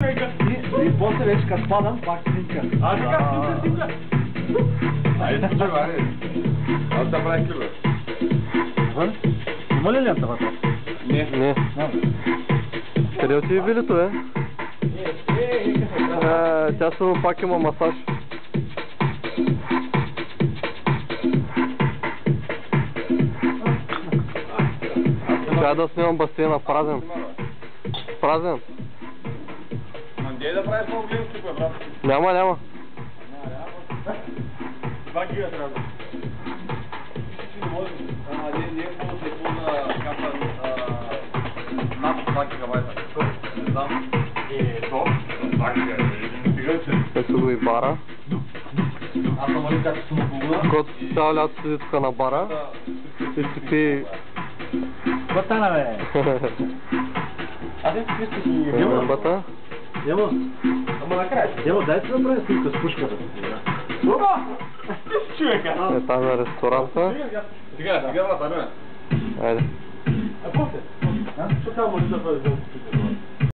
И после вече като падам, пак снимка. Така, снимка. Айде, слушай, айде. Аз да правих ли, бе? Има ли лента вътре? Не. Къде отиде билето, бе? Тя сигурно пак има масаж. Трябва да снимам басейна празен. Празен. Где да правиш по-английски, бе, брат? Няма. 2 гига трябва. Не е хубаво да е пълна капа над 2 гигабайта. Не знам. То? 2 гига. Ето го и бара. Аз намалих както съм обувна. Който цяло лято седи тук на бара и си пи... Какво стана, бе? Аз не си мисля, че Демо бата. Демо, Ама накрая. Демо, дай си направи снимка с пушката. Човека! Е там е ресторанта. Сега, брат, айде. Айде. А после? Що трябва може да бъде за